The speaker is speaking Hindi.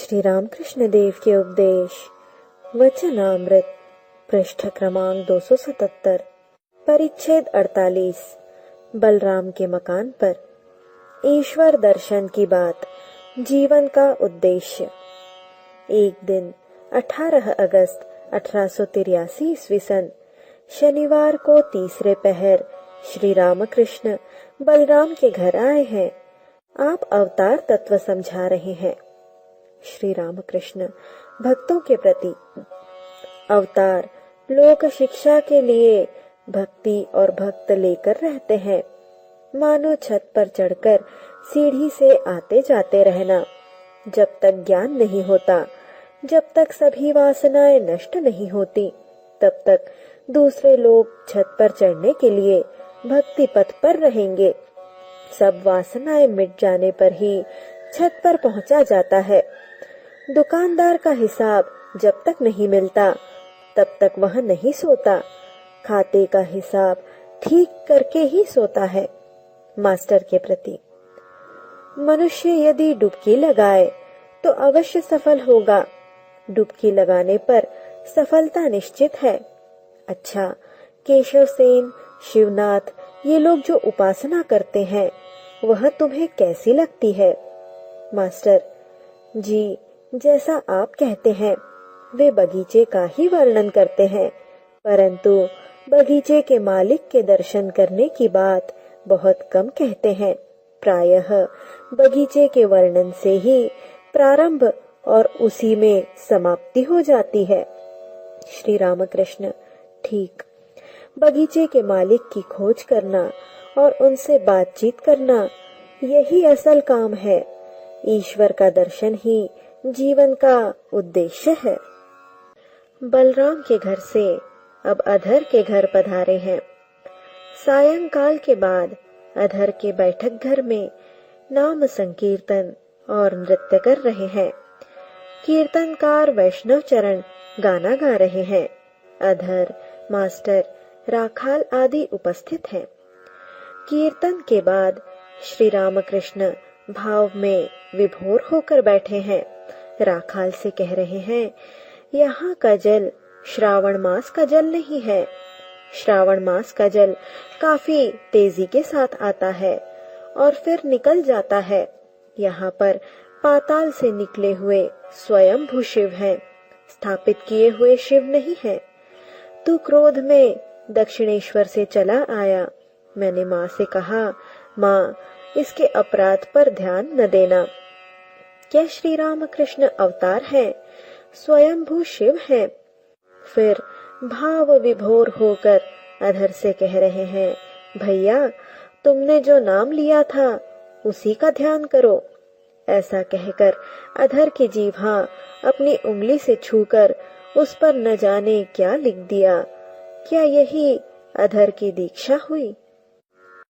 श्री रामकृष्ण देव के उपदेश वचनामृत पृष्ठ क्रमांक 277 परिच्छेद 48 बलराम के मकान पर ईश्वर दर्शन की बात जीवन का उद्देश्य। एक दिन 18 अगस्त 1883 ईस्वी सन शनिवार को तीसरे पहर श्री रामकृष्ण बलराम के घर आए हैं। आप अवतार तत्व समझा रहे हैं। श्री रामकृष्ण भक्तों के प्रति अवतार लोक शिक्षा के लिए भक्ति और भक्त लेकर रहते हैं। मानो छत पर चढ़कर सीढ़ी से आते जाते रहना। जब तक ज्ञान नहीं होता, जब तक सभी वासनाएं नष्ट नहीं होती, तब तक दूसरे लोग छत पर चढ़ने के लिए भक्ति पथ पर रहेंगे। सब वासनाएं मिट जाने पर ही छत पर पहुंचा जाता है। दुकानदार का हिसाब जब तक नहीं मिलता, तब तक वह नहीं सोता। खाते का हिसाब ठीक करके ही सोता है। मास्टर के प्रति मनुष्य यदि डुबकी लगाए तो अवश्य सफल होगा। डुबकी लगाने पर सफलता निश्चित है। अच्छा, केशव सेन, शिवनाथ, ये लोग जो उपासना करते हैं, वह तुम्हें कैसी लगती है? मास्टर जी, जैसा आप कहते हैं, वे बगीचे का ही वर्णन करते हैं, परंतु बगीचे के मालिक के दर्शन करने की बात बहुत कम कहते हैं। प्रायः बगीचे के वर्णन से ही प्रारंभ और उसी में समाप्ति हो जाती है। श्री रामकृष्ण ठीक, बगीचे के मालिक की खोज करना और उनसे बातचीत करना, यही असल काम है। ईश्वर का दर्शन ही जीवन का उद्देश्य है। बलराम के घर से अब अधर के घर पधारे हैं। सायंकाल के बाद अधर के बैठक घर में नाम संकीर्तन और नृत्य कर रहे हैं। कीर्तनकार वैष्णव चरण गाना गा रहे हैं। अधर, मास्टर, राखाल आदि उपस्थित हैं। कीर्तन के बाद श्री रामकृष्ण भाव में विभोर होकर बैठे हैं। राखाल से कह रहे हैं, यहाँ का जल श्रावण मास का जल नहीं है। श्रावण मास का जल काफी तेजी के साथ आता है और फिर निकल जाता है। यहाँ पर पाताल से निकले हुए स्वयंभू शिव हैं, स्थापित किए हुए शिव नहीं है। तू क्रोध में दक्षिणेश्वर से चला आया। मैंने माँ से कहा, माँ, इसके अपराध पर ध्यान न देना। क्या श्री रामकृष्ण अवतार है? स्वयंभू शिव है। फिर भाव विभोर होकर अधर से कह रहे हैं, भैया, तुमने जो नाम लिया था उसी का ध्यान करो। ऐसा कहकर अधर की जीभा अपनी उंगली से छूकर उस पर न जाने क्या लिख दिया। क्या यही अधर की दीक्षा हुई?